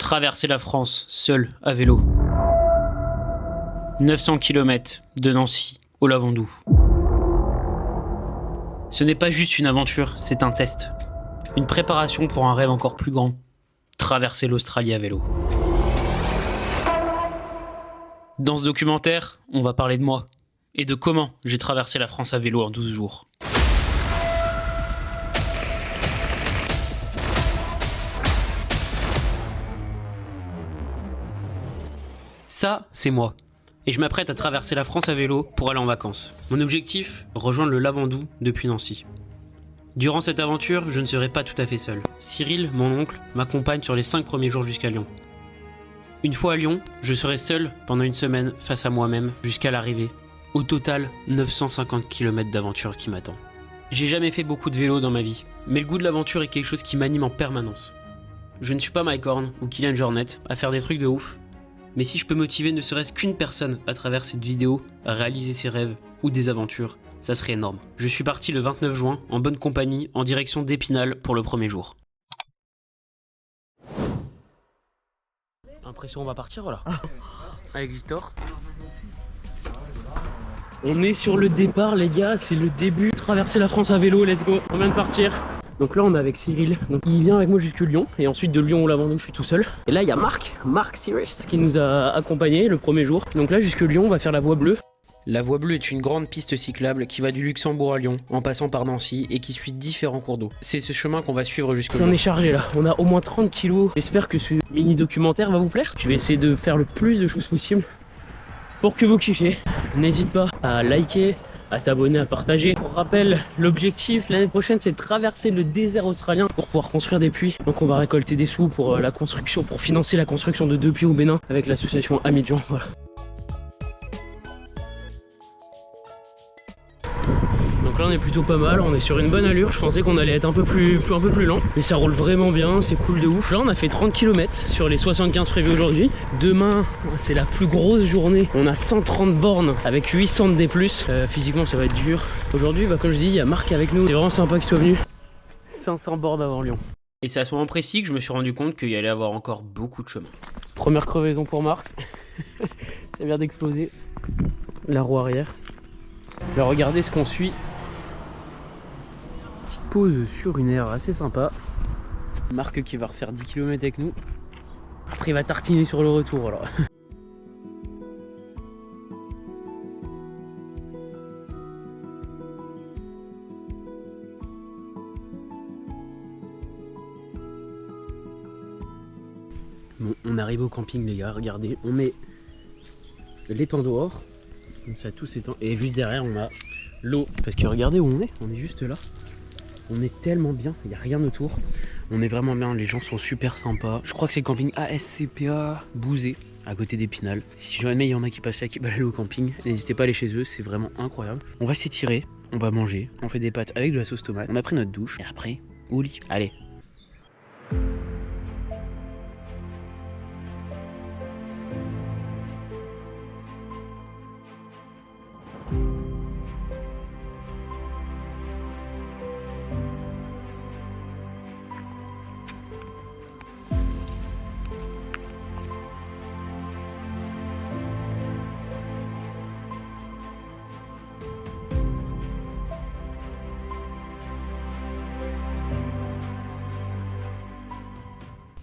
Traverser la France, seul, à vélo. 900 km de Nancy au Lavandou. Ce n'est pas juste une aventure, c'est un test. Une préparation pour un rêve encore plus grand. Traverser l'Australie à vélo. Dans ce documentaire, on va parler de moi et de comment j'ai traversé la France à vélo en 12 jours. Ça, c'est moi. Et je m'apprête à traverser la France à vélo pour aller en vacances. Mon objectif, rejoindre le Lavandou depuis Nancy. Durant cette aventure, je ne serai pas tout à fait seul. Cyril, mon oncle, m'accompagne sur les 5 premiers jours jusqu'à Lyon. Une fois à Lyon, je serai seul pendant une semaine face à moi-même jusqu'à l'arrivée. Au total, 950 km d'aventure qui m'attend. J'ai jamais fait beaucoup de vélo dans ma vie, mais le goût de l'aventure est quelque chose qui m'anime en permanence. Je ne suis pas Mike Horn ou Kylian Jornet à faire des trucs de ouf, mais si je peux motiver ne serait-ce qu'une personne à travers cette vidéo à réaliser ses rêves ou des aventures, ça serait énorme. Je suis parti le 29 juin en bonne compagnie en direction d'Épinal pour le premier jour. Impression on va partir voilà. Avec Victor. On est sur le départ les gars, c'est le début. Traverser la France à vélo, let's go. On vient de partir. Donc là on est avec Cyril, donc il vient avec moi jusque Lyon et ensuite de Lyon au Lavandou je suis tout seul. Et là il y a Marc Cyrus qui nous a accompagnés le premier jour. Donc là jusque Lyon on va faire la voie bleue. La voie bleue est une grande piste cyclable qui va du Luxembourg à Lyon en passant par Nancy et qui suit différents cours d'eau. C'est ce chemin qu'on va suivre jusque Lyon. On est chargé là, on a au moins 30 kilos. J'espère que ce mini documentaire va vous plaire. Je vais essayer de faire le plus de choses possible pour que vous kiffiez. N'hésite pas à liker, à t'abonner, à partager. Pour rappel, l'objectif l'année prochaine c'est de traverser le désert australien pour pouvoir construire des puits. Donc on va récolter des sous pour la construction, pour financer la construction de 2 puits au Bénin avec l'association Amis de Jean. Voilà. Donc là on est plutôt pas mal, on est sur une bonne allure. Je pensais qu'on allait être un peu plus lent, mais ça roule vraiment bien, c'est cool de ouf. Là on a fait 30 km sur les 75 prévus aujourd'hui. Demain c'est la plus grosse journée, on a 130 bornes avec 800 de D+. Physiquement ça va être dur. Aujourd'hui comme je dis, il y a Marc avec nous, c'est vraiment sympa qu'il soit venu. 500 bornes avant Lyon. Et c'est à ce moment précis que je me suis rendu compte qu'il y allait avoir encore beaucoup de chemin. Première crevaison pour Marc. Ça vient d'exploser. La roue arrière. Là regardez ce qu'on suit. Petite pause sur une aire assez sympa. Marc qui va refaire 10 km avec nous. Après il va tartiner sur le retour alors. Bon, on arrive au camping les gars, regardez, on met l'étang dehors, comme ça tout s'étend, et juste derrière on a l'eau, parce que regardez où on est juste là, on est tellement bien, il n'y a rien autour, on est vraiment bien, les gens sont super sympas. Je crois que c'est le camping ASCPA Bouzé, à côté d'Épinal. Si jamais il y en a qui passent là, qui veulent aller au camping, n'hésitez pas à aller chez eux, c'est vraiment incroyable. On va s'étirer, on va manger, on fait des pâtes avec de la sauce tomate, on a pris notre douche, et après, au lit, allez.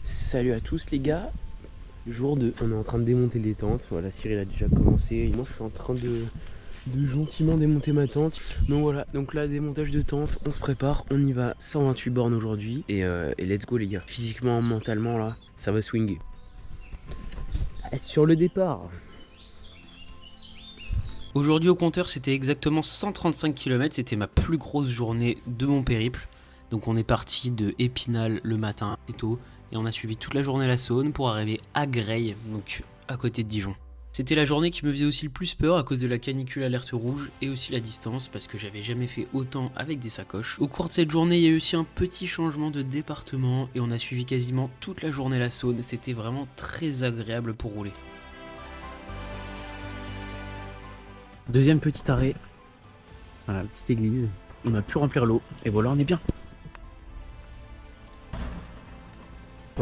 Salut à tous les gars, jour 2, on est en train de démonter les tentes, voilà Cyril a déjà commencé, et moi je suis en train de gentiment démonter ma tente. Donc voilà, donc là démontage de tente, on se prépare, on y va, 128 bornes aujourd'hui, et let's go les gars, physiquement, mentalement là, ça va swinguer. Sur le départ. Aujourd'hui au compteur c'était exactement 135 km, c'était ma plus grosse journée de mon périple. Donc on est parti de Épinal le matin, c'est tôt. Et on a suivi toute la journée la Saône pour arriver à Greil, donc à côté de Dijon. C'était la journée qui me faisait aussi le plus peur à cause de la canicule alerte rouge et aussi la distance parce que j'avais jamais fait autant avec des sacoches. Au cours de cette journée, il y a eu aussi un petit changement de département et on a suivi quasiment toute la journée la Saône. C'était vraiment très agréable pour rouler. Deuxième petit arrêt. Voilà, petite église. On a pu remplir l'eau et voilà, on est bien.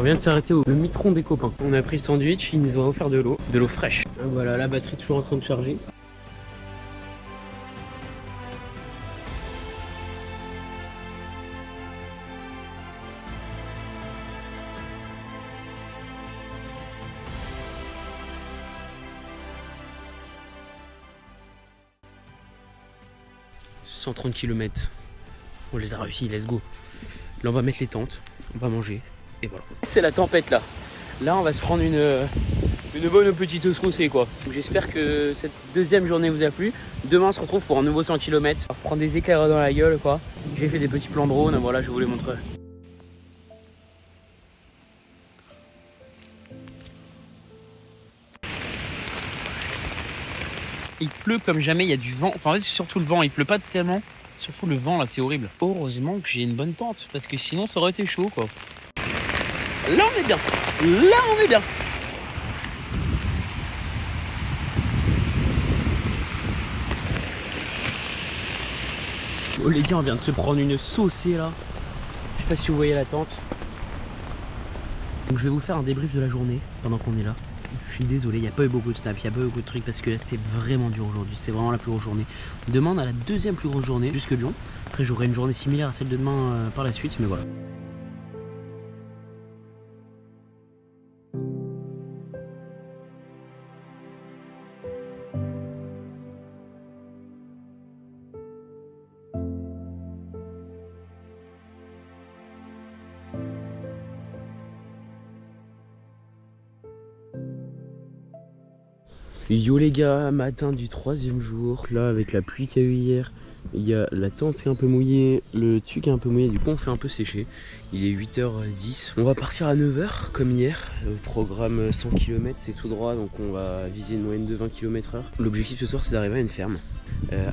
On vient de s'arrêter au Mitron des copains. On a pris le sandwich, ils nous ont offert de l'eau fraîche. Voilà, la batterie toujours en train de charger. « 130 km. On les a réussi, let's go. Là on va mettre les tentes, on va manger et voilà. C'est la tempête là. Là on va se prendre une bonne petite sauce quoi. J'espère que cette deuxième journée vous a plu. Demain on se retrouve pour un nouveau 100 km. On va se prendre des éclairs dans la gueule quoi. J'ai fait des petits plans drone, voilà je vous les montre. Il pleut comme jamais, il y a du vent. Enfin en fait surtout le vent, il pleut pas tellement. Surtout le vent là, c'est horrible. Heureusement que j'ai une bonne tente, parce que sinon ça aurait été chaud quoi. Là on est bien. Là on est bien. Oh les gars, on vient de se prendre une saucée là. Je sais pas si vous voyez la tente. Donc je vais vous faire un débrief de la journée pendant qu'on est là. Je suis désolé, il n'y a pas eu beaucoup de snaps, il n'y a pas eu beaucoup de trucs parce que là c'était vraiment dur aujourd'hui. C'est vraiment la plus grosse journée. Demain on a la deuxième plus grosse journée jusque Lyon. Après j'aurai une journée similaire à celle de demain par la suite, mais voilà. Yo les gars, matin du troisième jour. Là avec la pluie qu'il y a eu hier, il y a la tente qui est un peu mouillée, le dessus qui est un peu mouillé, du coup on fait un peu sécher. Il est 8h10. On va partir à 9h comme hier. Le programme 100 km c'est tout droit, donc on va viser une moyenne de 20 km/h. L'objectif ce soir c'est d'arriver à une ferme.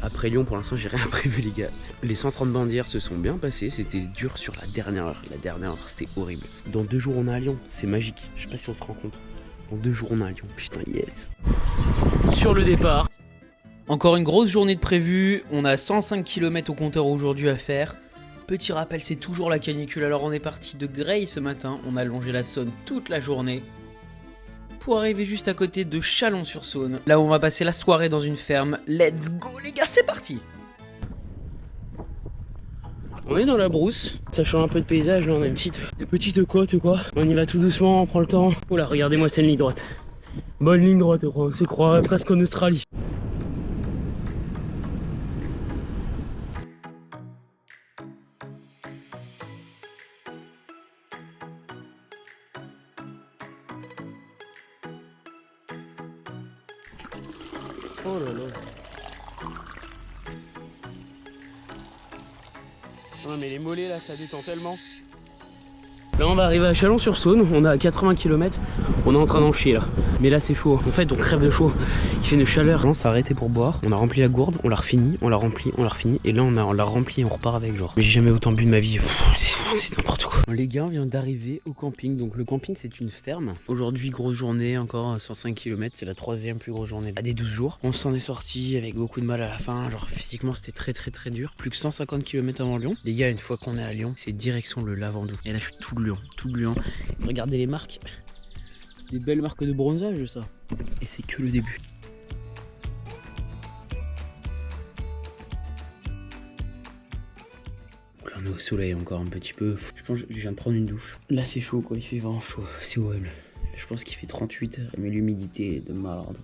Après Lyon pour l'instant j'ai rien prévu les gars. Les 130 bandières se sont bien passées, c'était dur sur la dernière heure. La dernière heure c'était horrible. Dans 2 jours on est à Lyon, c'est magique. Je sais pas si on se rend compte. Dans 2 jours on est à Lyon, putain yes. Sur le départ. Encore une grosse journée de prévu, on a 105 km au compteur aujourd'hui à faire. Petit rappel, c'est toujours la canicule, alors on est parti de Greil ce matin, on a longé la Saône toute la journée pour arriver juste à côté de Chalon-sur-Saône, là où on va passer la soirée dans une ferme. Let's go les gars, c'est parti. On est dans la brousse, ça change un peu de paysage, là on a une petite côte quoi. On y va tout doucement, on prend le temps. Oh là, regardez-moi, c'est une ligne droite. Bonne ligne droite, on se croit presque en Australie. Oh là là. Ouais mais les mollets là ça détend tellement. Là on va arriver à Chalon-sur-Saône, on a 80 km, on est en train d'en chier là. Mais là c'est chaud, en fait on crève de chaud, il fait une chaleur. On s'est arrêté pour boire, on a rempli la gourde, on l'a refini, on l'a rempli, on l'a refini. Et là on l'a rempli et on repart avec genre. Mais j'ai jamais autant bu de ma vie, c'est n'importe quoi. Les gars on vient d'arriver au camping, donc le camping c'est une ferme. Aujourd'hui grosse journée, encore 105 km, c'est la troisième plus grosse journée des 12 jours. On s'en est sorti avec beaucoup de mal à la fin, genre physiquement c'était très dur. Plus que 150 km avant Lyon. Les gars une fois qu'on est à Lyon, c'est direction le Lavandou. Et là je suis tout de Lyon. Regardez les marques, des belles marques de bronzage ça. Et c'est que le début. Donc là on est au soleil encore un petit peu. Je pense que je viens de prendre une douche. Là c'est chaud quoi, il fait vraiment chaud, c'est horrible. Je pense qu'il fait 38, mais l'humidité est de malade.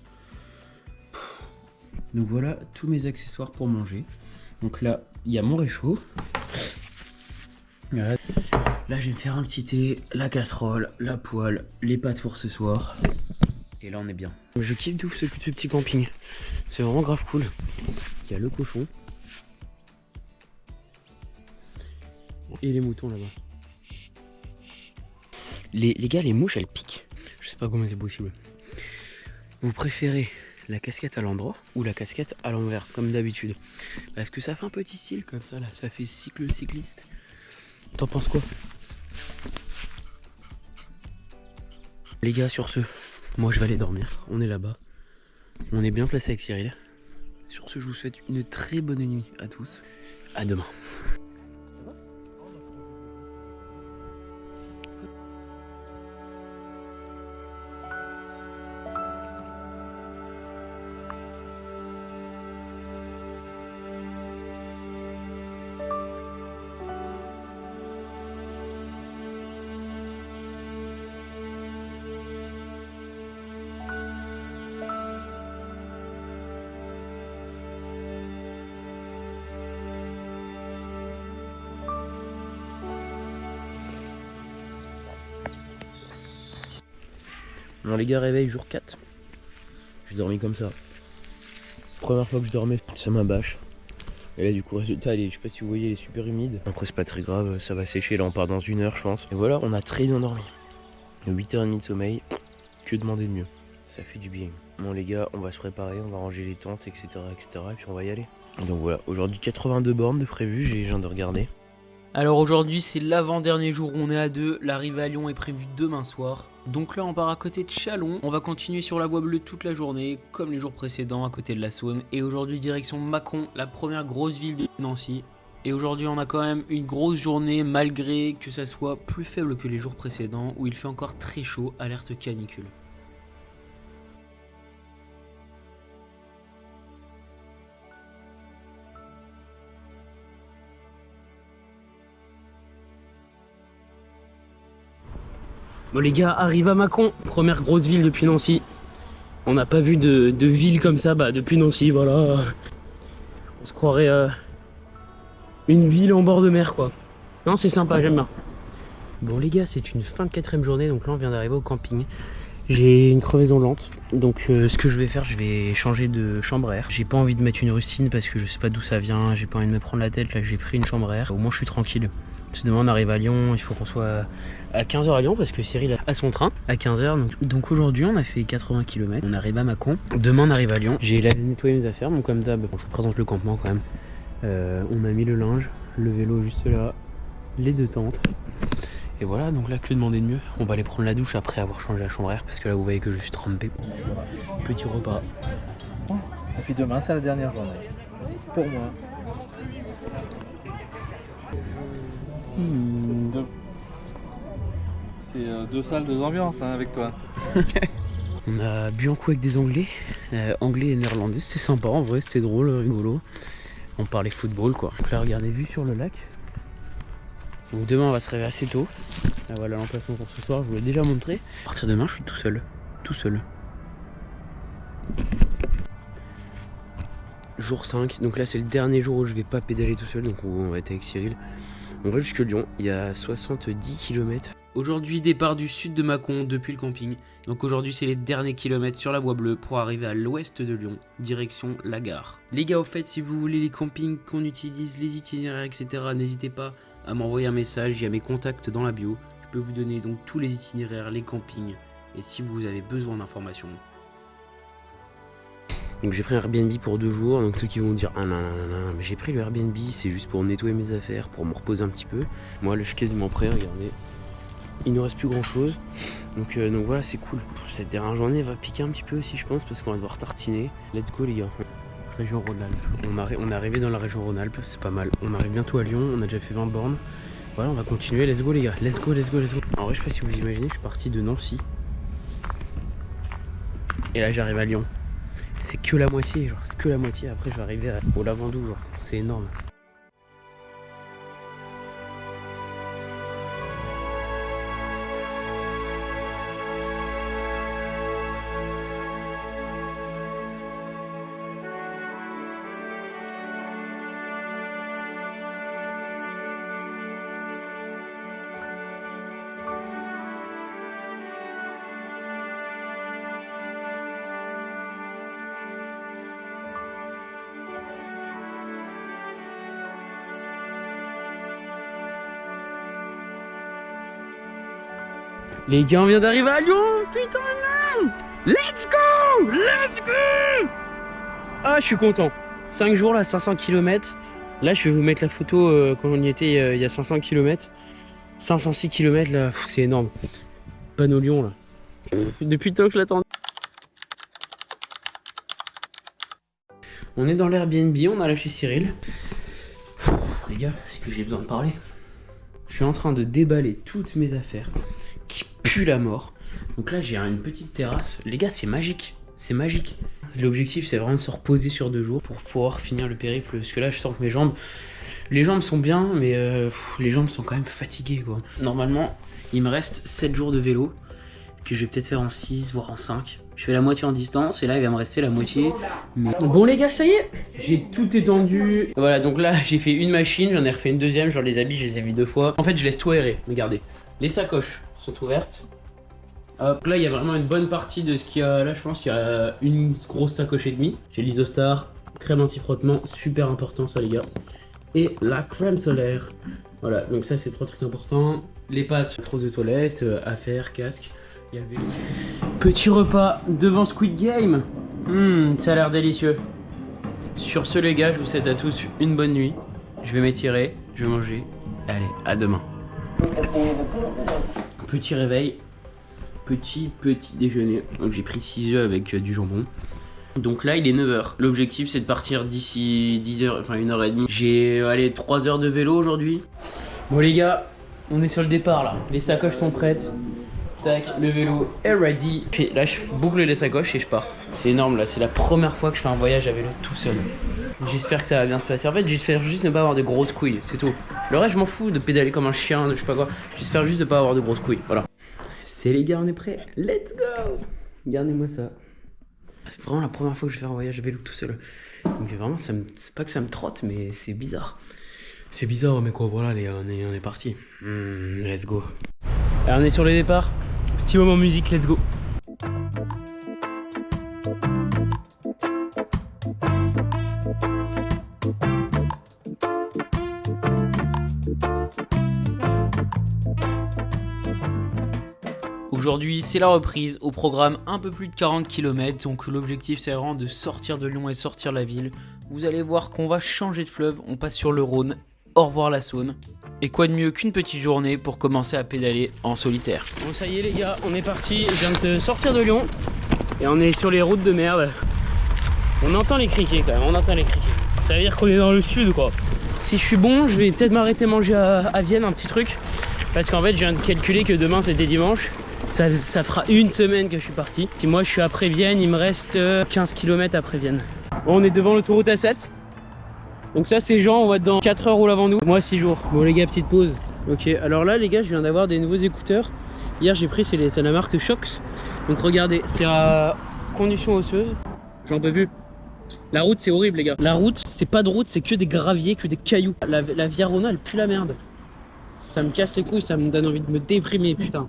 Donc voilà tous mes accessoires pour manger. Donc là il y a mon réchaud. Voilà. Là je vais me faire un petit thé, la casserole, la poêle, les pâtes pour ce soir. Et là on est bien. Je kiffe de ouf ce petit camping. C'est vraiment grave cool. Il y a le cochon. Et les moutons là-bas. Les gars, les mouches elles piquent. Je sais pas comment c'est possible. Vous préférez la casquette à l'endroit ou la casquette à l'envers comme d'habitude? Parce que ça fait un petit style comme ça là. Ça fait cycliste. T'en penses quoi? Les gars, sur ce, moi je vais aller dormir. On est là-bas. On est bien placé avec Cyril. Sur ce, je vous souhaite une très bonne nuit à tous. À demain. Bon les gars, réveil jour 4. J'ai dormi comme ça. Première fois que je dormais, ça m'a bâche. Et là du coup résultat, je sais pas si vous voyez, il est super humide. Après c'est pas très grave, ça va sécher, là on part dans 1 heure je pense. Et voilà, on a très bien dormi. 8h30 de sommeil, que demander de mieux. Ça fait du bien. Bon les gars, on va se préparer, on va ranger les tentes, etc. Et puis on va y aller. Donc voilà, aujourd'hui 82 bornes de prévu, j'ai viens de regarder. Alors aujourd'hui c'est l'avant-dernier jour, on est à 2, l'arrivée à Lyon est prévue demain soir. Donc là on part à côté de Châlons, on va continuer sur la voie bleue toute la journée, comme les jours précédents à côté de la Saône. Et aujourd'hui direction Mâcon, la première grosse ville de Nancy. Et aujourd'hui on a quand même une grosse journée malgré que ça soit plus faible que les jours précédents où il fait encore très chaud, alerte canicule. Bon les gars, arrive à Mâcon, première grosse ville depuis Nancy. On n'a pas vu de ville comme ça depuis Nancy, voilà. On se croirait une ville en bord de mer quoi. Non c'est sympa, j'aime bien. Bon les gars, c'est une fin de 4ème journée, donc là on vient d'arriver au camping. J'ai une crevaison lente, donc ce que je vais faire, je vais changer de chambre à air. J'ai pas envie de mettre une rustine parce que je sais pas d'où ça vient, j'ai pas envie de me prendre la tête, là j'ai pris une chambre à air. Au moins je suis tranquille. Demain on arrive à Lyon, il faut qu'on soit à 15h à Lyon parce que Cyril a son train à 15h. Donc aujourd'hui on a fait 80 km, on arrive à Mâcon. Demain on arrive à Lyon. J'ai nettoyé mes affaires, donc comme d'hab, je vous présente le campement quand même. On a mis le linge, le vélo juste là, les 2 tentes. Et voilà, donc là que demander de mieux. On va aller prendre la douche après avoir changé la chambre à air parce que là vous voyez que je suis trempé. Petit repas. Et puis demain c'est la dernière journée. Pour moi. C'est 2 salles, 2 ambiances hein, avec toi. On a bu un coup avec des Anglais, Anglais et Néerlandais, c'était sympa en vrai, c'était drôle, rigolo. On parlait football quoi. Donc là regardez, vue sur le lac. Donc demain on va se réveiller assez tôt. Là voilà l'emplacement pour ce soir, je vous l'ai déjà montré. À partir de demain je suis tout seul, Jour 5, donc là c'est le dernier jour où je vais pas pédaler tout seul, donc on va être avec Cyril. On va jusque Lyon, il y a 70 km. Aujourd'hui, départ du sud de Mâcon depuis le camping. Donc aujourd'hui, c'est les derniers kilomètres sur la voie bleue pour arriver à l'ouest de Lyon, direction la gare. Les gars, au fait, si vous voulez les campings qu'on utilise, les itinéraires, etc., n'hésitez pas à m'envoyer un message, il y a mes contacts dans la bio. Je peux vous donner donc tous les itinéraires, les campings, et si vous avez besoin d'informations. Donc j'ai pris un Airbnb pour 2 jours, donc ceux qui vont dire ah non, mais j'ai pris le Airbnb, c'est juste pour nettoyer mes affaires, pour me reposer un petit peu. Moi là je suis quasiment prêt, regardez. Il ne reste plus grand chose, donc voilà c'est cool. Cette dernière journée va piquer un petit peu aussi je pense parce qu'on va devoir tartiner. Let's go les gars. Région Rhône-Alpes, on est arrivé dans la région Rhône-Alpes, c'est pas mal. On arrive bientôt à Lyon, on a déjà fait 20 bornes. Voilà on va continuer, let's go les gars, let's go. En vrai je sais pas si vous imaginez, je suis parti de Nancy. Et là j'arrive à Lyon. C'est que la moitié, genre c'est que la moitié, après je vais arriver au Lavandou, genre c'est énorme. Les gars, on vient d'arriver à Lyon, putain non. Let's go. Ah, je suis content. 5 jours là, 500 km. Là, je vais vous mettre la photo quand on y était il y a 500 km. 506 km là, c'est énorme. Panneau Lyon là. Depuis le temps que je l'attendais. On est dans l'Airbnb, on a lâché Cyril. Les gars, est-ce que j'ai besoin de parler? Je suis en train de déballer toutes mes affaires qui puent la mort. Donc là j'ai une petite terrasse. Les gars c'est magique, c'est magique. L'objectif c'est vraiment de se reposer sur 2 jours pour pouvoir finir le périple. Parce que là je sens que les jambes sont bien mais les jambes sont quand même fatiguées quoi. Normalement il me reste 7 jours de vélo que je vais peut-être faire en 6 voire en 5. Je fais la moitié en distance et là il va me rester la moitié. Mais... Bon les gars ça y est, j'ai tout étendu. Voilà donc là j'ai fait une machine, j'en ai refait une deuxième, genre les habits je les ai mis 2 fois. En fait je laisse tout aérer, regardez. Les sacoches sont ouvertes. Hop, là il y a vraiment une bonne partie de ce qu'il y a là, je pense qu'il y a une grosse sacoche et demie. J'ai l'Isostar, crème anti-frottement, super important ça les gars. Et la crème solaire. Voilà, donc ça c'est 3 trucs importants. Les pâtes, trousse de toilette, affaires, casque. Il y a le vélo. Petit repas devant Squid Game. Ça a l'air délicieux. Sur ce les gars, je vous souhaite à tous une bonne nuit. Je vais m'étirer, je vais manger. Allez, à demain. Petit réveil. Petit déjeuner. Donc j'ai pris 6 œufs avec du jambon. Donc là il est 9h. L'objectif c'est de partir d'ici 10h, enfin 1h30. J'ai allez 3 heures de vélo aujourd'hui. Bon les gars, on est sur le départ là. Les sacoches sont prêtes. Tac, le vélo est ready. Là je boucle les sacoches et je pars. C'est énorme là, c'est la première fois que je fais un voyage à vélo tout seul. J'espère que ça va bien se passer. En fait j'espère juste ne pas avoir de grosses couilles, c'est tout. Le reste je m'en fous de pédaler comme un chien, de je sais pas quoi. J'espère juste de pas avoir de grosses couilles, voilà. C'est les gars, on est prêts. Let's go. Regardez-moi ça. C'est vraiment la première fois que je fais un voyage à vélo tout seul. Donc vraiment, c'est pas que ça me trotte, mais c'est bizarre. C'est bizarre, mais quoi, voilà, on est parti. Let's go. Alors, on est sur le départ. Petit moment musique, let's go. Aujourd'hui, c'est la reprise au programme un peu plus de 40 km. Donc l'objectif, c'est vraiment de sortir de Lyon et sortir la ville. Vous allez voir qu'on va changer de fleuve. On passe sur le Rhône. Au revoir la Saône. Et quoi de mieux qu'une petite journée pour commencer à pédaler en solitaire. Bon, ça y est les gars, on est parti. Je viens de sortir de Lyon. Et on est sur les routes de merde. On entend les criquets quand même, on entend les criquets. Ça veut dire qu'on est dans le sud quoi. Si je suis bon, je vais peut-être m'arrêter manger à Vienne un petit truc. Parce qu'en fait, je viens de calculer que demain c'était dimanche. Ça fera une semaine que je suis parti. Si moi je suis après Vienne, il me reste 15 km après Vienne. Bon, on est devant l'autoroute A7. Donc ça c'est Jean, on va être dans 4 heures roule avant nous. Moi 6 jours. Bon les gars, petite pause. Ok, alors là les gars, je viens d'avoir des nouveaux écouteurs. Hier j'ai pris, c'est la marque Shox. Donc regardez, c'est à condition osseuse. J'en peux plus. La route c'est horrible les gars. La route, c'est pas de route, c'est que des graviers, que des cailloux. La Via Rona, elle pue la merde. Ça me casse les couilles, ça me donne envie de me déprimer, putain.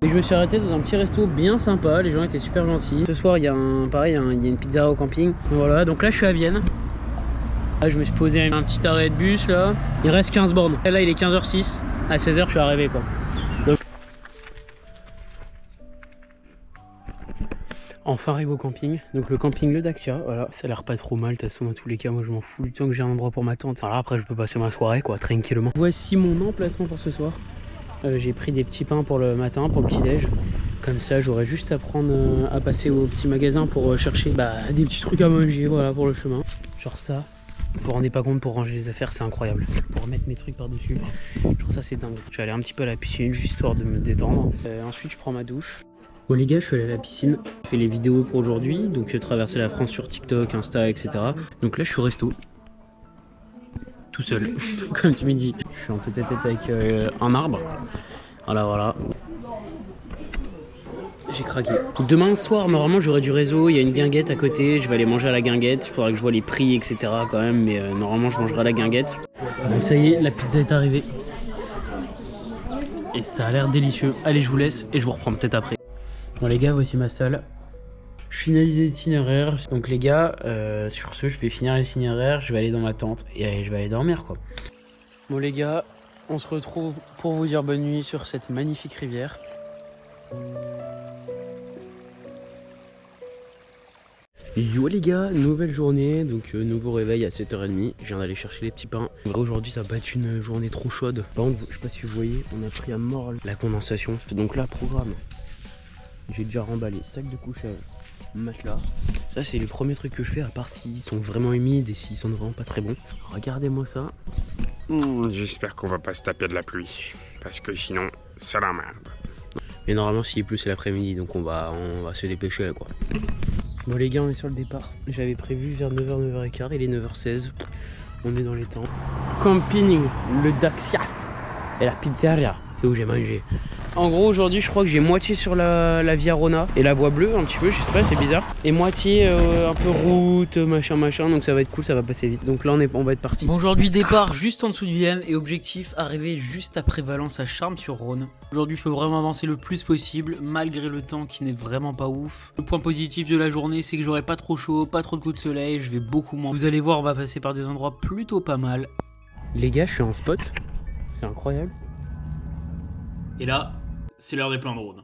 Et je me suis arrêté dans un petit resto bien sympa, les gens étaient super gentils. Ce soir il y a il y a une pizzeria au camping. Voilà, donc là je suis à Vienne. Là je me suis posé un petit arrêt de bus là. Il reste 15 bornes. Là il est 15h06. À 16h je suis arrivé quoi. Donc... Enfin arrivé au camping. Donc le camping Le Daxia, voilà, ça a l'air pas trop mal. De toute façon dans tous les cas moi je m'en fous du temps que j'ai un endroit pour ma tente. Alors après je peux passer ma soirée quoi, tranquillement. Voici mon emplacement pour ce soir. J'ai pris des petits pains pour le matin, pour le petit déj. Comme ça j'aurais juste à prendre à passer au petit magasin pour chercher des petits trucs à manger, voilà, pour le chemin. Genre ça, vous vous rendez pas compte, pour ranger les affaires c'est incroyable. Pour mettre mes trucs par dessus, genre ça c'est dingue. Je vais aller un petit peu à la piscine juste histoire de me détendre. Ensuite je prends ma douche. Bon les gars, je suis allé à la piscine, j'ai fait les vidéos pour aujourd'hui, donc traverser la France sur TikTok, Insta, etc. Donc là je suis au resto. Tout seul, comme tu me dis. Je suis en tête à tête avec un arbre. Voilà. J'ai craqué. Demain soir, normalement, j'aurai du réseau. Il y a une guinguette à côté. Je vais aller manger à la guinguette. Il faudra que je vois les prix, etc. quand même. Mais normalement, je mangerai à la guinguette. Bon, ça y est, la pizza est arrivée. Et ça a l'air délicieux. Allez, je vous laisse et je vous reprends peut-être après. Bon, les gars, voici ma salle. Je finalise l'itinéraire. Donc les gars, sur ce, je vais finir l'itinéraire, je vais aller dans ma tente et je vais aller dormir quoi. Bon les gars, on se retrouve pour vous dire bonne nuit sur cette magnifique rivière. Yo les gars, nouvelle journée, donc nouveau réveil à 7h30, je viens d'aller chercher les petits pains. En vrai aujourd'hui ça va pas être une journée trop chaude. Par contre, je sais pas si vous voyez, on a pris à mort la condensation. Donc là, programme. J'ai déjà remballé sac de couchage, matelas. Ça c'est les premiers trucs que je fais, à part s'ils sont vraiment humides et s'ils sont vraiment pas très bons. Regardez-moi ça. J'espère qu'on va pas se taper de la pluie, parce que sinon ça la merde. Mais normalement s'il pleut c'est l'après-midi, donc on va se dépêcher quoi. Bon les gars, on est sur le départ. J'avais prévu vers 9h, 9h15, il est 9h16. On est dans les temps. Camping Le Daxia. et la pizzeria, c'est où j'ai mangé. En gros aujourd'hui je crois que j'ai moitié sur la Via Rona et la voie bleue un petit peu, je sais pas, c'est bizarre. Et moitié un peu route, machin, donc ça va être cool, ça va passer vite. Donc là on va être parti. Bon, aujourd'hui départ juste en dessous de Vienne et objectif arriver juste après Valence à Charmes-sur-Rhône. Aujourd'hui il faut vraiment avancer le plus possible malgré le temps qui n'est vraiment pas ouf. Le point positif de la journée c'est que j'aurai pas trop chaud, pas trop de coups de soleil, je vais beaucoup moins. Vous allez voir, on va passer par des endroits plutôt pas mal. Les gars, je suis en spot, c'est incroyable. Et là, c'est l'heure des plans de Rhône.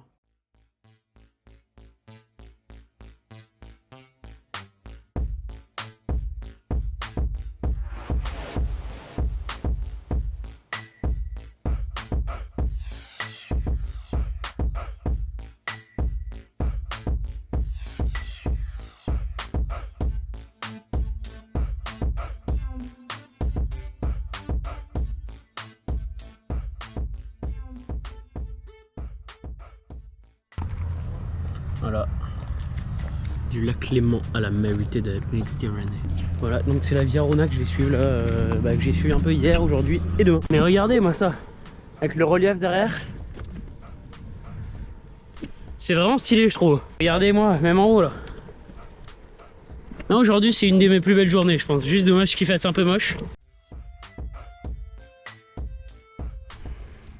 Voilà, du lac Léman à la Méditerranée. Voilà, donc c'est la Via Rona que je vais suivre là, que j'ai suivi un peu hier, aujourd'hui et demain. Mais regardez moi ça, avec le relief derrière. C'est vraiment stylé je trouve. Regardez-moi, même en haut là. Non, aujourd'hui c'est une de mes plus belles journées je pense. Juste dommage qu'il fasse un peu moche.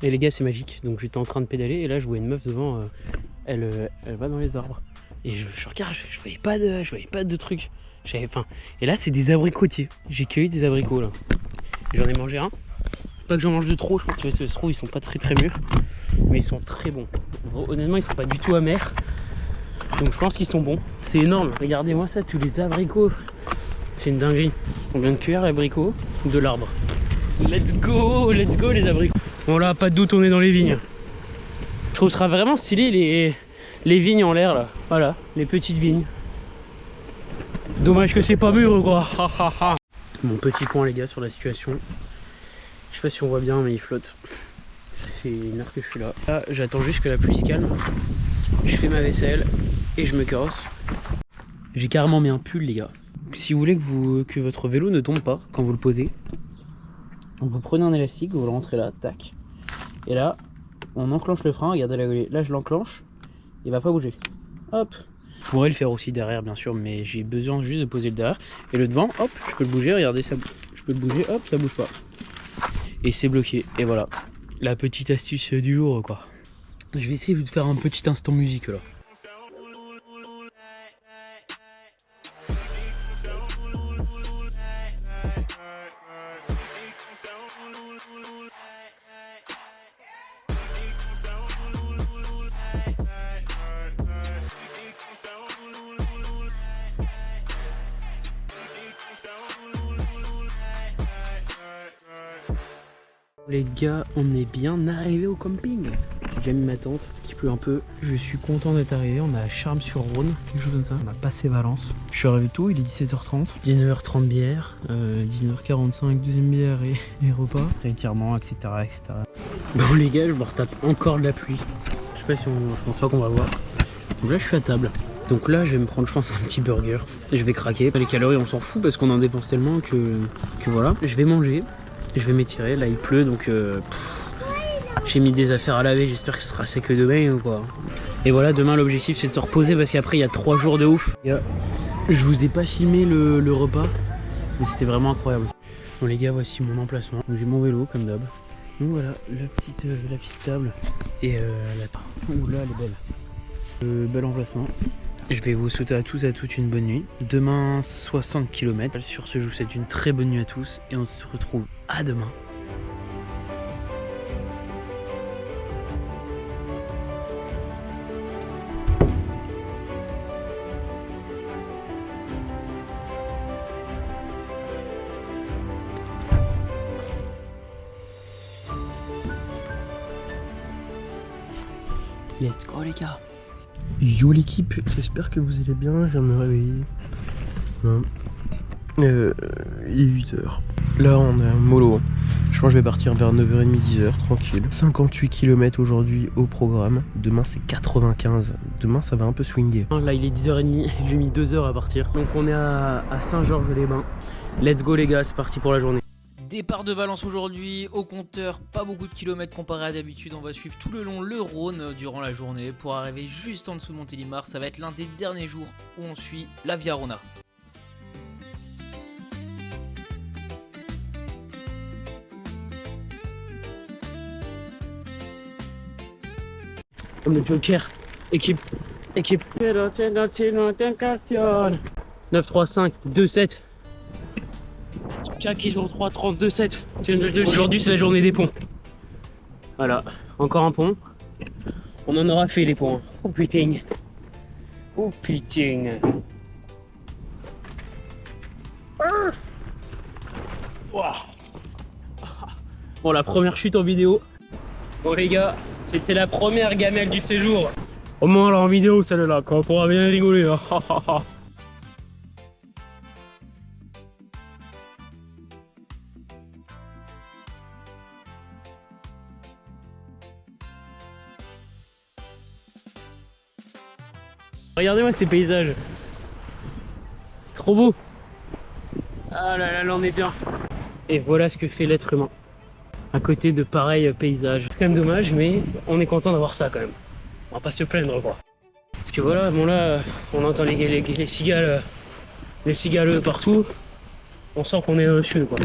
Et les gars c'est magique, donc j'étais en train de pédaler et là je vois une meuf devant, elle va dans les arbres. Et je regarde, je voyais pas de trucs. J'avais faim. Et là c'est des abricotiers. J'ai cueilli des abricots là. J'en ai mangé un. Pas que j'en mange de trop, je pense que ça se trouve ils sont pas très mûrs. Mais ils sont très bons. Honnêtement ils sont pas du tout amers. Donc je pense qu'ils sont bons. C'est énorme, regardez-moi ça, tous les abricots. C'est une dinguerie. On vient de cueillir l'abricot de l'arbre. Let's go les abricots. Bon là pas de doute on est dans les vignes. Je trouve que ce sera vraiment stylé les vignes en l'air là. Voilà, les petites vignes. Dommage que c'est pas mûr quoi. Mon petit point les gars sur la situation. Je sais pas si on voit bien mais il flotte. Ça fait une heure que je suis là. Là j'attends juste que la pluie se calme. Je fais ma vaisselle et je me casse. J'ai carrément mis un pull les gars. Si vous voulez que votre vélo ne tombe pas quand vous le posez, vous prenez un élastique, vous le rentrez là, tac. Et là, on enclenche le frein, regardez là je l'enclenche, il va pas bouger. Hop. Je pourrais le faire aussi derrière bien sûr, mais j'ai besoin juste de poser le derrière. Et le devant, hop, je peux le bouger, regardez ça, je peux le bouger, hop, ça bouge pas. Et c'est bloqué, et voilà. La petite astuce du jour quoi. Je vais essayer de faire un petit instant musique là. Les gars, on est bien arrivé au camping. J'ai déjà mis ma tente, ce qui pleut un peu. Je suis content d'être arrivé, on est à Charmes-sur-Rhône, quelque chose comme ça. On a passé Valence. Je suis arrivé tôt, il est 17h30. 19h30 bière, 19h45 deuxième bière et repas. Étirement, etc., etc. Bon les gars, je me retape encore de la pluie. Je sais pas si je pense pas qu'on va voir. Donc là je suis à table. Donc là je vais me prendre je pense un petit burger. Et je vais craquer. Les calories on s'en fout parce qu'on en dépense tellement que voilà. Je vais manger. Je vais m'étirer, là il pleut donc j'ai mis des affaires à laver, j'espère que ce sera sec demain ou quoi. Et voilà, demain l'objectif c'est de se reposer parce qu'après il y a 3 jours de ouf. Je vous ai pas filmé le repas, mais c'était vraiment incroyable. Bon les gars, voici mon emplacement. J'ai mon vélo comme d'hab. Donc voilà, la petite table et la table. Ouh là elle est belle. Bel emplacement. Je vais vous souhaiter à tous et à toutes une bonne nuit. Demain 60 km. Sur ce, je vous souhaite une très bonne nuit à tous et on se retrouve à demain. Let's go les gars. Yo l'équipe, j'espère que vous allez bien, je viens de me réveiller. Voilà. Il est 8h. Là on est à mollo. Je pense que je vais partir vers 9h30, 10h, tranquille. 58 km aujourd'hui au programme. Demain c'est 95. Demain ça va un peu swinguer. Là il est 10h30, j'ai mis 2 heures à partir. Donc on est à Saint-Georges-les-Bains. Let's go les gars, c'est parti pour la journée. Départ de Valence aujourd'hui, au compteur, pas beaucoup de kilomètres comparé à d'habitude. On va suivre tout le long le Rhône durant la journée pour arriver juste en dessous de Montélimar. Ça va être l'un des derniers jours où on suit la Via Arona. Comme le Joker, équipe. 9-3-5, 2-7. Kaki 3-30, 2-7. Aujourd'hui c'est la journée des ponts. Voilà, encore un pont. On en aura fait les ponts. Oh putain. Oh putain. Bon, la première chute en vidéo. Bon les gars, c'était la première gamelle du séjour. Au moins alors en vidéo celle-là, quoi, on pourra bien rigoler. Regardez-moi ces paysages. C'est trop beau. Ah là là, là on est bien. Et voilà ce que fait l'être humain à côté de pareils paysages. C'est quand même dommage, mais on est content d'avoir ça quand même. On va pas se plaindre quoi. Parce que voilà, bon là, on entend les cigales partout. On sent qu'on est dans le sud quoi.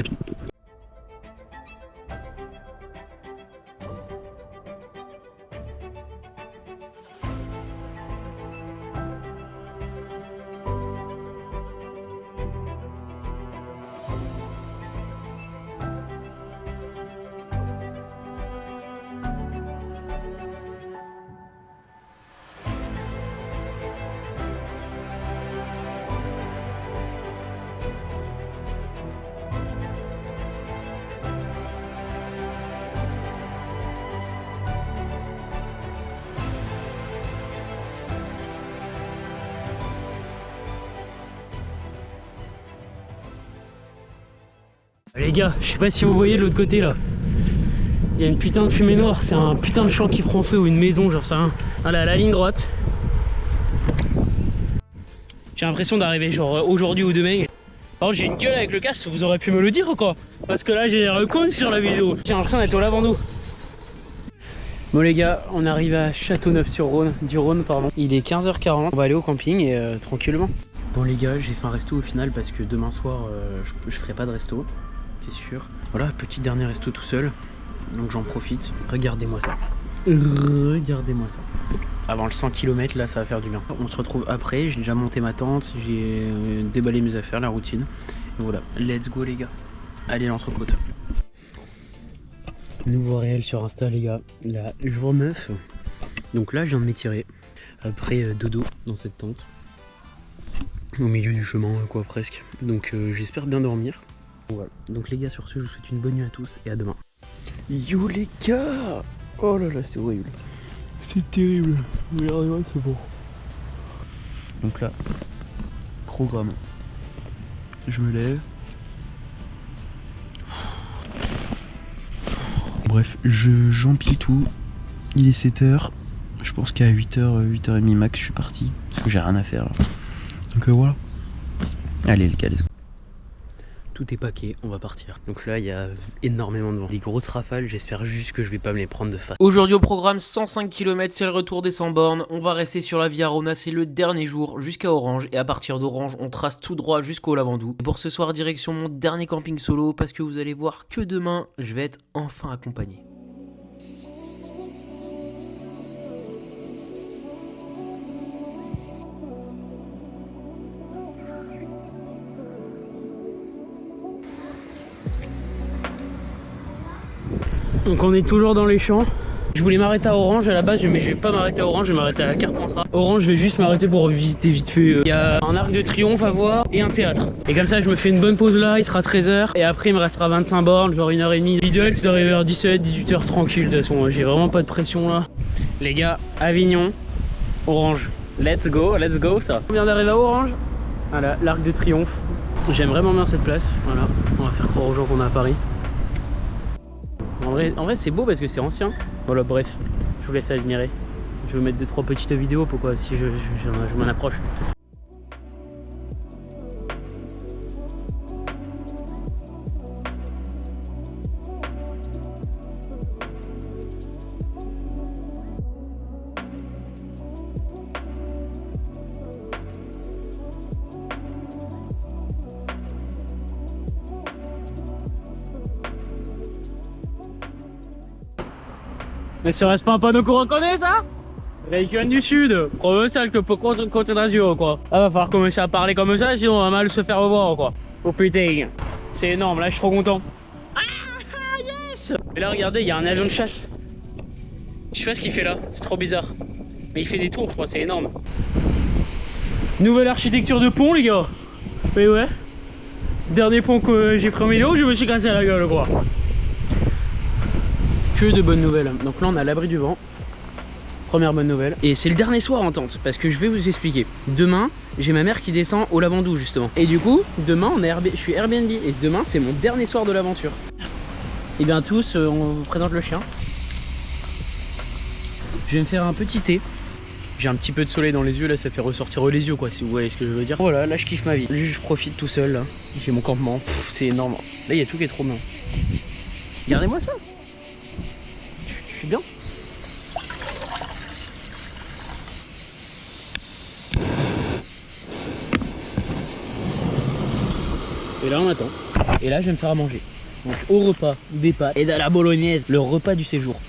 Les gars, je sais pas si vous voyez de l'autre côté là. Il y a une putain de fumée noire, c'est un putain de champ qui prend feu ou une maison, genre ça. Voilà, la ligne droite. J'ai l'impression d'arriver genre aujourd'hui ou demain. Par contre j'ai une gueule avec le casque, vous aurez pu me le dire ou quoi? Parce que là j'ai l'air con sur la vidéo. J'ai l'impression d'être au Lavandou. Bon les gars, on arrive à Châteauneuf-sur-Rhône, du Rhône pardon. Il est 15h40, on va aller au camping et tranquillement. Bon les gars, j'ai fait un resto au final parce que demain soir je ferai pas de resto. C'est sûr. Voilà, petit dernier resto tout seul. Donc j'en profite. Regardez-moi ça. Regardez-moi ça. Avant le 100 km, là, ça va faire du bien. On se retrouve après. J'ai déjà monté ma tente. J'ai déballé mes affaires, la routine. Et voilà, let's go les gars. Allez, l'entrecôte. Nouveau réel sur Insta les gars. La jour 9. Donc là, je viens de m'étirer. Après dodo dans cette tente. Au milieu du chemin, quoi, presque. Donc j'espère bien dormir. Voilà. Donc les gars, sur ce, je vous souhaite une bonne nuit à tous et à demain. Yo les gars! Oh là là, c'est horrible. C'est terrible. Regardez-moi, c'est bon. Donc là, programme. Je me lève. Bref, j'empile tout. Il est 7h. Je pense qu'à 8h, 8h30 max, je suis parti. Parce que j'ai rien à faire là. Donc voilà. Allez les gars, let's go. Tout est paquet, on va partir. Donc là il y a énormément de vent. Des grosses rafales, j'espère juste que je vais pas me les prendre de face. Aujourd'hui au programme 105 km, c'est le retour des 100 bornes. On va rester sur la Via Arona, c'est le dernier jour jusqu'à Orange. Et à partir d'Orange, on trace tout droit jusqu'au Lavandou. Et pour ce soir, direction mon dernier camping solo. Parce que vous allez voir que demain, je vais être enfin accompagné. Donc on est toujours dans les champs. Je voulais m'arrêter à Orange à la base, mais je vais pas m'arrêter à Orange, je vais m'arrêter à Carpentras. Orange, je vais juste m'arrêter pour visiter vite fait. Il y a un arc de triomphe à voir et un théâtre. Et comme ça, je me fais une bonne pause là, il sera 13h. Et après, il me restera 25 bornes, genre 1h30. L'idéal, c'est d'arriver vers 17, 18h tranquille. De toute façon, j'ai vraiment pas de pression là. Les gars, Avignon, Orange, let's go ça. On vient d'arriver à Orange. Voilà, l'arc de triomphe. J'aime vraiment bien cette place. Voilà, on va faire croire aux gens qu'on est à Paris. En vrai c'est beau parce que c'est ancien. Voilà, bref, je vous laisse admirer. Je vais vous mettre 2-3 petites vidéos pourquoi si je m'en approche. Mais serait-ce pas un panneau qu'on reconnaît ça? Région du Sud, provincial que pour côté d'Azur quoi. Ah, va falloir commencer à parler comme ça, sinon on va mal se faire revoir quoi. Oh putain, c'est énorme, là je suis trop content. Ah yes. Et là regardez, il y a un avion de chasse. Je sais pas ce qu'il fait là, c'est trop bizarre. Mais il fait des tours, je crois, c'est énorme. Nouvelle architecture de pont les gars. Mais ouais. Dernier pont que j'ai pris en vidéo, je me suis cassé la gueule quoi. Que de bonnes nouvelles. Donc là on est à l'abri du vent. Première bonne nouvelle. Et c'est le dernier soir en tente, parce que je vais vous expliquer. Demain, j'ai ma mère qui descend au Lavandou justement. Et du coup, demain je suis Airbnb. Et demain c'est mon dernier soir de l'aventure. Et bien tous, on vous présente le chien. Je vais me faire un petit thé. J'ai un petit peu de soleil dans les yeux, là ça fait ressortir les yeux quoi, si vous voyez ce que je veux dire. Voilà, là je kiffe ma vie. Je profite tout seul là. J'ai mon campement, c'est énorme. Là il y a tout qui est trop bien. Regardez-moi ça. Je suis bien. Et là on attend. Et là je vais me faire à manger. Donc au repas, des pâtes et de la bolognaise. Le repas du séjour.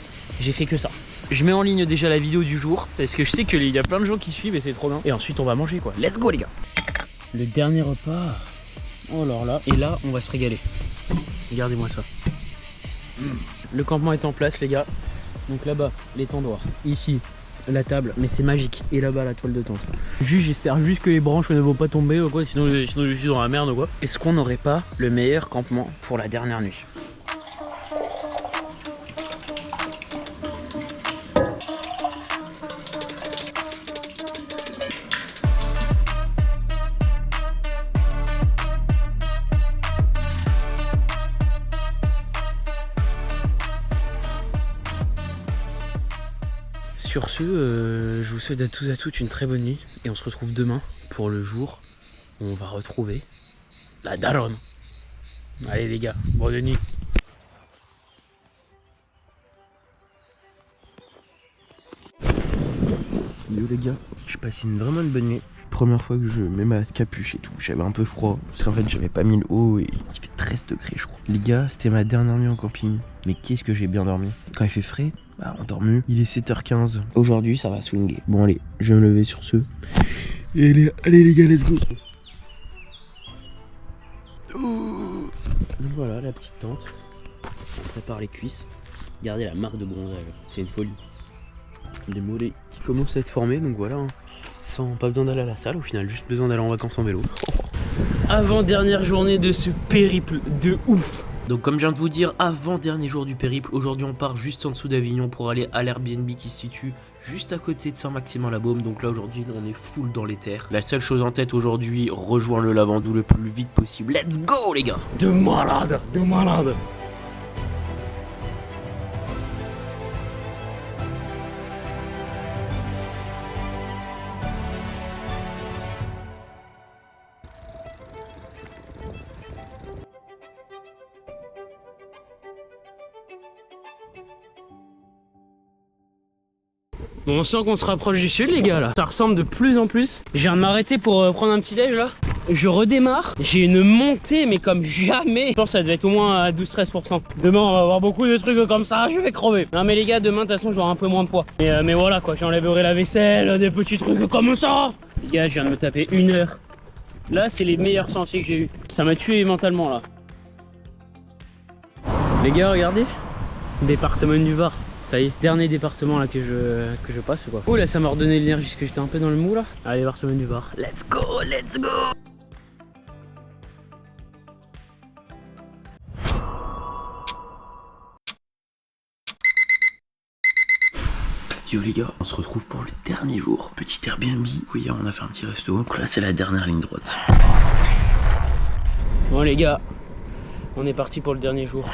J'ai fait que ça. Je mets en ligne déjà la vidéo du jour parce que je sais qu'il y a plein de gens qui suivent et c'est trop bien. Et ensuite on va manger quoi. Let's go les gars. Le dernier repas. Oh alors là. Et là on va se régaler. Regardez-moi ça. Le campement est en place les gars. Donc là-bas l'étendoir. Ici la table. Mais c'est magique. Et là-bas la toile de tente. Juste j'espère juste que les branches ne vont pas tomber ou quoi. Sinon je suis dans la merde ou quoi. Est-ce qu'on n'aurait pas le meilleur campement pour la dernière nuit? Sur ce, je vous souhaite à tous et à toutes une très bonne nuit et on se retrouve demain pour le jour où on va retrouver la daronne. Allez les gars, bonne nuit. Yo les gars, je passe vraiment une bonne nuit. Première fois que je mets ma capuche et tout, j'avais un peu froid parce qu'en fait j'avais pas mis le haut et il fait 13 degrés je crois. Les gars, c'était ma dernière nuit en camping. Mais qu'est-ce que j'ai bien dormi. Quand il fait frais, bah on dort mieux. Il est 7h15. Aujourd'hui ça va swinguer. Bon allez, je vais me lever sur ce. Et allez les gars, let's go. Donc voilà la petite tente. On prépare les cuisses. Regardez la marque de bronzage, c'est une folie. Les mollets qui commencent à être formés, donc voilà. Sans pas besoin d'aller à la salle, au final juste besoin d'aller en vacances en vélo. Avant-dernière journée de ce périple de ouf. Donc comme je viens de vous dire, avant-dernier jour du périple, aujourd'hui on part juste en dessous d'Avignon pour aller à l'Airbnb qui se situe juste à côté de Saint-Maximin-la-Baume. Donc là aujourd'hui on est full dans les terres. La seule chose en tête aujourd'hui, rejoindre le Lavandou le plus vite possible. Let's go les gars. De malade, de malade. Bon, on sent qu'on se rapproche du sud les gars là. Ça ressemble de plus en plus. Je viens de m'arrêter pour prendre un petit déj là. Je redémarre. J'ai une montée mais comme jamais. Je pense que ça devait être au moins à 12-13%. Demain on va avoir beaucoup de trucs comme ça. Je vais crever. Non mais les gars, demain de toute façon j'aurai un peu moins de poids. Mais voilà quoi, j'enlèverai la vaisselle, des petits trucs comme ça. Les gars, je viens de me taper 1 heure. Là c'est les meilleurs sentiers que j'ai eu. Ça m'a tué mentalement là. Les gars regardez. Département du Var. Ça y est, dernier département là que je passe quoi. Oh là ça m'a redonné l'énergie parce que j'étais un peu dans le mou là. Allez, département du Var. Let's go, let's go. Yo les gars, on se retrouve pour le dernier jour. Petit Airbnb. Vous voyez, on a fait un petit resto. Donc là c'est la dernière ligne droite. Bon les gars, on est parti pour le dernier jour.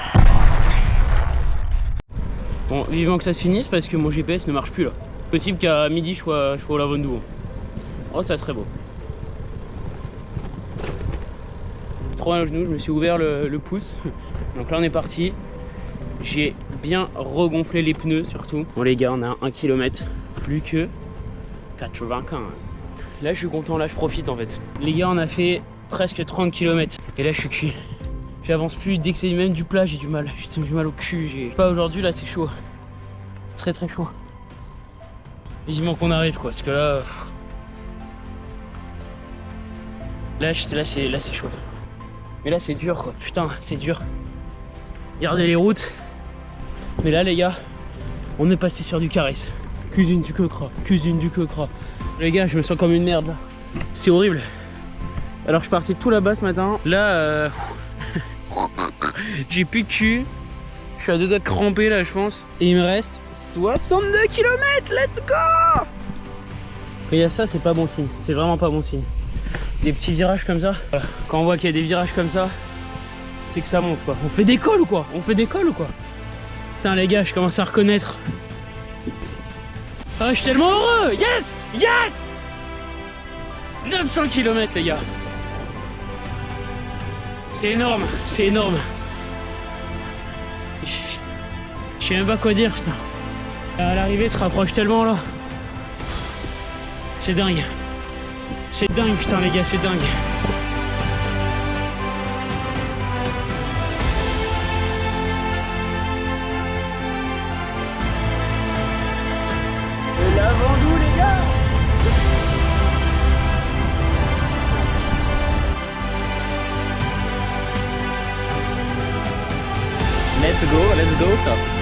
Bon, vivant que ça se finisse parce que mon GPS ne marche plus là. Possible qu'à midi je sois au Lavandou. Oh, ça serait beau. Trop mal au genou, je me suis ouvert le pouce. Donc là on est parti. J'ai bien regonflé les pneus surtout. Bon les gars, on a 1 km. Plus que 95. Là je suis content, là je profite en fait. Les gars, on a fait presque 30 km. Et là je suis cuit. J'avance plus, dès que c'est même du plat j'ai du mal. J'ai du mal au cul. Pas aujourd'hui là, c'est chaud. très très chaud. Vivement qu'on arrive quoi, parce que là... Là c'est chaud. Mais là c'est dur quoi, putain c'est dur. Regardez les routes. Mais là les gars, on est passé sur du caresse. Cuisine du quecra, cuisine du quecra. Les gars, je me sens comme une merde là. C'est horrible. Alors je partais tout là-bas ce matin. Là, j'ai plus de cul. Je suis à 2 doigts de cramper là je pense. Et il me reste 62 km, let's go. Quand il y a ça, c'est pas bon signe. C'est vraiment pas bon signe. Des petits virages comme ça. Quand on voit qu'il y a des virages comme ça, c'est que ça monte quoi. On fait des cols ou quoi? On fait des cols ou quoi? Putain les gars, je commence à reconnaître. Ah, je suis tellement heureux. Yes, yes. 900 km les gars. C'est énorme, c'est énorme. Je sais même pas quoi dire putain. À l'arrivée se rapproche tellement là. C'est dingue. C'est dingue putain les gars, c'est dingue. Et l'avant-nous les gars. Let's go ça.